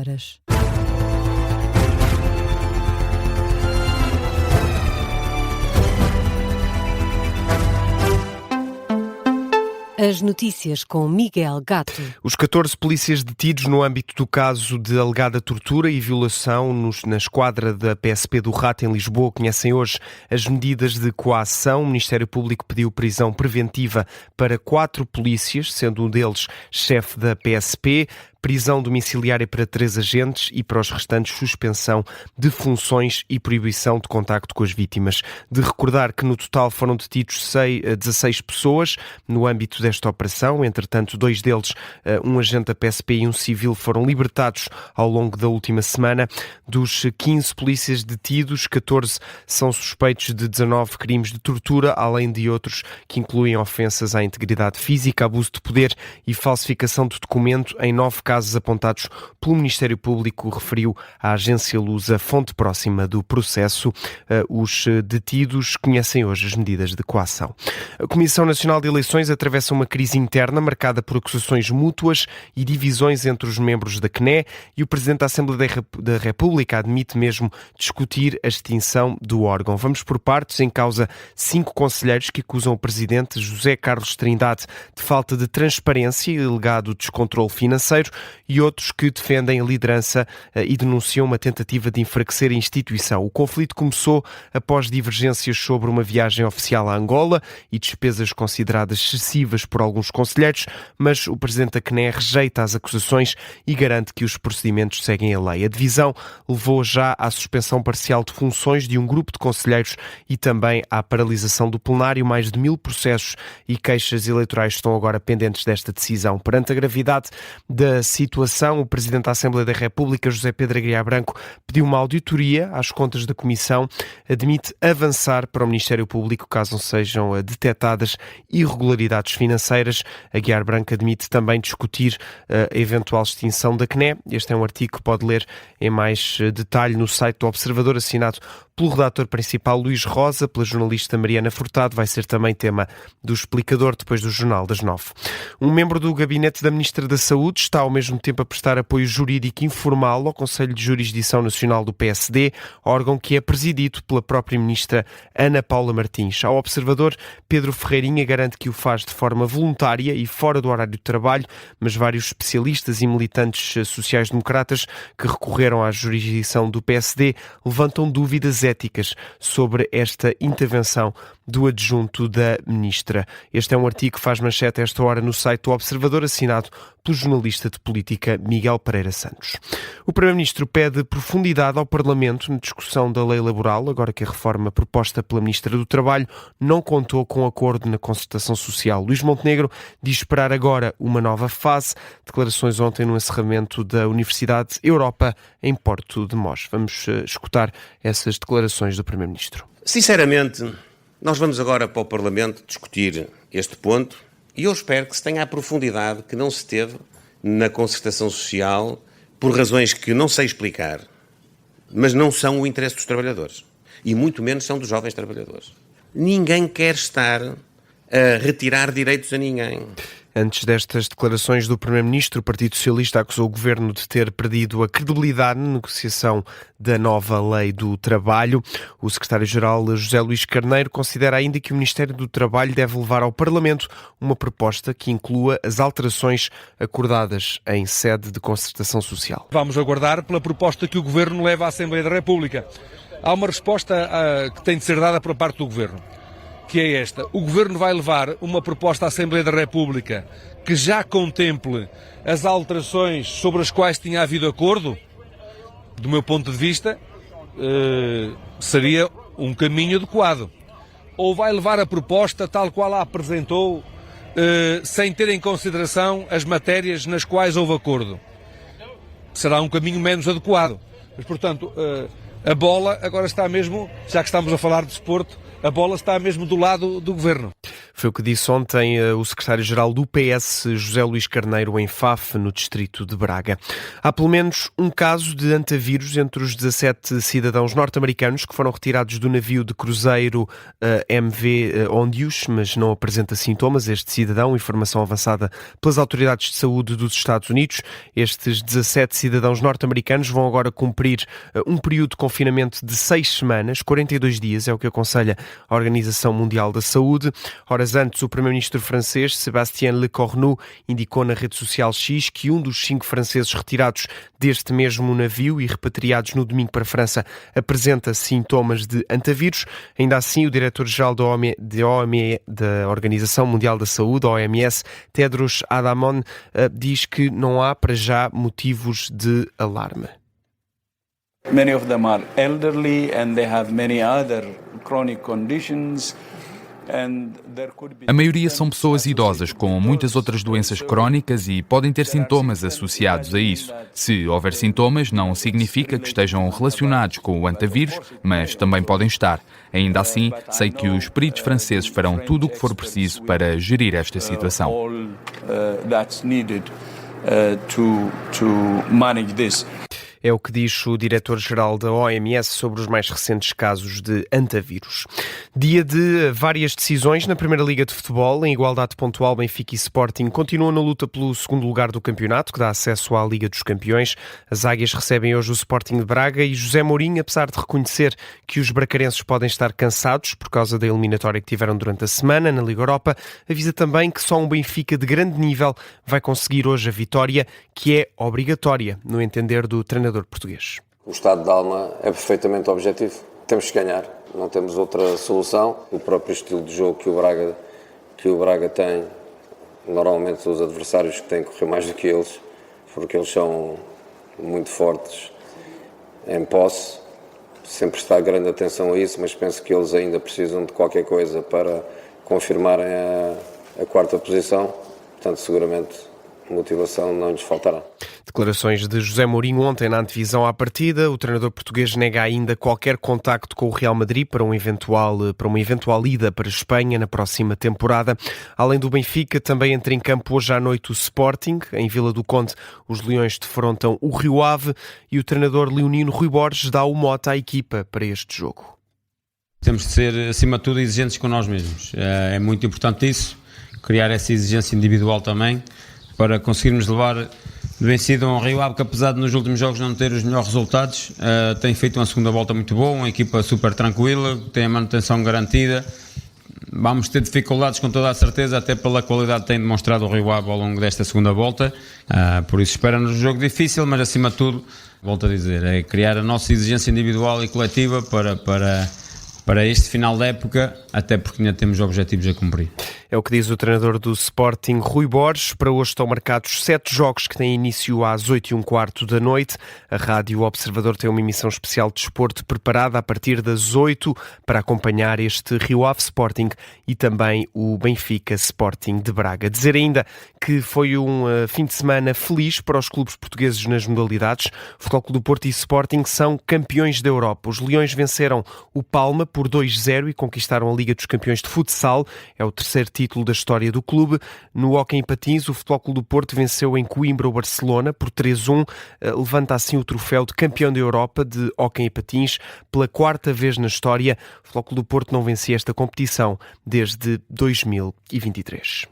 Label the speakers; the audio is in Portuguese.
Speaker 1: horas. As notícias com Miguel Gato.
Speaker 2: Os 14 polícias detidos no âmbito do caso de alegada tortura e violação na esquadra da PSP do Rato em Lisboa conhecem hoje as medidas de coação. O Ministério Público pediu prisão preventiva para 4 polícias, sendo um deles chefe da PSP, prisão domiciliária para 3 agentes e para os restantes suspensão de funções e proibição de contacto com as vítimas. De recordar que no total foram detidos 16 pessoas no âmbito desta operação. Entretanto, 2 deles, um agente da PSP e um civil, foram libertados ao longo da última semana. Dos 15 polícias detidos, 14 são suspeitos de 19 crimes de tortura, além de outros que incluem ofensas à integridade física, abuso de poder e falsificação de documento em 9 casos apontados pelo Ministério Público, referiu a agência Lusa, fonte próxima do processo. Os detidos conhecem hoje as medidas de coação. A Comissão Nacional de Eleições atravessa uma crise interna marcada por acusações mútuas e divisões entre os membros da CNE, e o Presidente da Assembleia da República admite mesmo discutir a extinção do órgão. Vamos por partes. Em causa 5 conselheiros que acusam o Presidente José Carlos Trindade de falta de transparência e alegado descontrole financeiro, e outros que defendem a liderança e denunciam uma tentativa de enfraquecer a instituição. O conflito começou após divergências sobre uma viagem oficial a Angola e despesas consideradas excessivas por alguns conselheiros, mas o Presidente da CNE rejeita as acusações e garante que os procedimentos seguem a lei. A divisão levou já à suspensão parcial de funções de um grupo de conselheiros e também à paralisação do plenário. Mais de 1000 processos e queixas eleitorais estão agora pendentes desta decisão. Perante a gravidade da situação, o Presidente da Assembleia da República, José Pedro Aguiar Branco, pediu uma auditoria às contas da Comissão, admite avançar para o Ministério Público caso sejam detectadas irregularidades financeiras. Aguiar Branco admite também discutir a eventual extinção da CNE. Este é um artigo que pode ler em mais detalhe no site do Observador, assinado pelo redator principal Luís Rosa, pela jornalista Mariana Furtado. Vai ser também tema do Explicador depois do Jornal das 9. Um membro do gabinete da Ministra da Saúde está ao mesmo tempo a prestar apoio jurídico informal ao Conselho de Jurisdição Nacional do PSD, órgão que é presidido pela própria Ministra Ana Paula Martins. Ao Observador, Pedro Ferreirinha garante que o faz de forma voluntária e fora do horário de trabalho, mas vários especialistas e militantes sociais-democratas que recorreram à jurisdição do PSD levantam dúvidas éticas sobre esta intervenção do adjunto da Ministra. Este é um artigo que faz manchete a esta hora no site do Observador, assinado pelo jornalista de política Miguel Pereira Santos. O Primeiro-Ministro pede profundidade ao Parlamento na discussão da lei laboral, agora que a reforma proposta pela Ministra do Trabalho não contou com acordo na concertação social. Luís Montenegro diz esperar agora uma nova fase. Declarações ontem no encerramento da Universidade Europa em Porto de Mós. Vamos escutar essas declarações do Primeiro-Ministro.
Speaker 3: Sinceramente, nós vamos agora para o Parlamento discutir este ponto e eu espero que se tenha a profundidade que não se teve na concertação social por razões que não sei explicar, mas não são o interesse dos trabalhadores e muito menos são dos jovens trabalhadores. Ninguém quer estar a retirar direitos a ninguém.
Speaker 2: Antes destas declarações do Primeiro-Ministro, o Partido Socialista acusou o Governo de ter perdido a credibilidade na negociação da nova lei do trabalho. O Secretário-Geral José Luís Carneiro considera ainda que o Ministério do Trabalho deve levar ao Parlamento uma proposta que inclua as alterações acordadas em sede de concertação social.
Speaker 4: Vamos aguardar pela proposta que o Governo leva à Assembleia da República. Há uma resposta que tem de ser dada por parte do Governo, que é esta. O Governo vai levar uma proposta à Assembleia da República que já contemple as alterações sobre as quais tinha havido acordo. Do meu ponto de vista, seria um caminho adequado. Ou vai levar a proposta tal qual a apresentou, sem ter em consideração as matérias nas quais houve acordo. Será um caminho menos adequado. Mas, portanto, a bola agora está mesmo, já que estamos a falar de desporto, a bola está mesmo do lado do Governo.
Speaker 2: Foi o que disse ontem o secretário-geral do PS, José Luís Carneiro, em Faf, no distrito de Braga. Há pelo menos um caso de antavírus entre os 17 cidadãos norte-americanos que foram retirados do navio de cruzeiro MV Ondius, mas não apresenta sintomas. Este cidadão, informação avançada pelas autoridades de saúde dos Estados Unidos. Estes 17 cidadãos norte-americanos vão agora cumprir um período de confinamento de 6 semanas, 42 dias, é o que aconselha a Organização Mundial da Saúde. Horas antes, o primeiro-ministro francês, Sébastien Lecornu, indicou na rede social X que um dos 5 franceses retirados deste mesmo navio e repatriados no domingo para a França apresenta sintomas de antavírus. Ainda assim, o diretor-geral da Organização Mundial da Saúde, OMS, Tedros Adhanom, diz que não há para já motivos de alarme.
Speaker 5: Many of them are elderly and they have many other chronic conditions.
Speaker 6: A maioria são pessoas idosas com muitas outras doenças crónicas e podem ter sintomas associados a isso. Se houver sintomas, não significa que estejam relacionados com o antavírus, mas também podem estar. Ainda assim, sei que os peritos franceses farão tudo o que for preciso para gerir esta situação.
Speaker 2: É o que diz o diretor-geral da OMS sobre os mais recentes casos de antavírus. Dia de várias decisões na Primeira Liga de Futebol. Em igualdade pontual, Benfica e Sporting continuam na luta pelo segundo lugar do campeonato, que dá acesso à Liga dos Campeões. As Águias recebem hoje o Sporting de Braga e José Mourinho, apesar de reconhecer que os bracarenses podem estar cansados por causa da eliminatória que tiveram durante a semana na Liga Europa, avisa também que só um Benfica de grande nível vai conseguir hoje a vitória, que é obrigatória, no entender do treinador português.
Speaker 7: O estado de alma é perfeitamente objetivo. Temos que ganhar, não temos outra solução. O próprio estilo de jogo que o Braga tem, normalmente os adversários que têm que correr mais do que eles, porque eles são muito fortes em posse. Sempre está grande atenção a isso, mas penso que eles ainda precisam de qualquer coisa para confirmarem a quarta posição. Portanto, seguramente motivação não lhes faltará.
Speaker 2: Declarações de José Mourinho ontem na antevisão à partida. O treinador português nega ainda qualquer contacto com o Real Madrid para uma eventual ida para a Espanha na próxima temporada. Além do Benfica, também entra em campo hoje à noite o Sporting. Em Vila do Conde, os Leões defrontam o Rio Ave e o treinador leonino Rui Borges dá o mote à equipa para este jogo.
Speaker 8: Temos de ser, acima de tudo, exigentes com nós mesmos. É muito importante isso, criar essa exigência individual também, para conseguirmos levar de vencido a um Rio Ave que, apesar de nos últimos jogos não ter os melhores resultados, tem feito uma segunda volta muito boa, uma equipa super tranquila, tem a manutenção garantida. Vamos ter dificuldades com toda a certeza, até pela qualidade que tem demonstrado o Rio Ave ao longo desta segunda volta. Por isso espera-nos um jogo difícil, mas acima de tudo, volto a dizer, é criar a nossa exigência individual e coletiva para este final da época, até porque ainda temos objetivos a cumprir.
Speaker 2: É o que diz o treinador do Sporting, Rui Borges. Para hoje estão marcados 7 jogos que têm início às 8h15 da noite. A Rádio Observador tem uma emissão especial de desporto preparada a partir das 8 para acompanhar este Rio Ave Sporting e também o Benfica Sporting de Braga. Dizer ainda que foi um fim de semana feliz para os clubes portugueses nas modalidades. Futebol Clube do Porto e Sporting são campeões da Europa. Os Leões venceram o Palma por 2-0 e conquistaram a Liga dos Campeões de Futsal. É o terceiro título da história do clube. No hóquei em patins, o Futebol Clube do Porto venceu em Coimbra o Barcelona por 3-1. Levanta assim o troféu de campeão da Europa de hóquei em patins pela 4ª vez na história. O Futebol Clube do Porto não vencia esta competição desde 2023.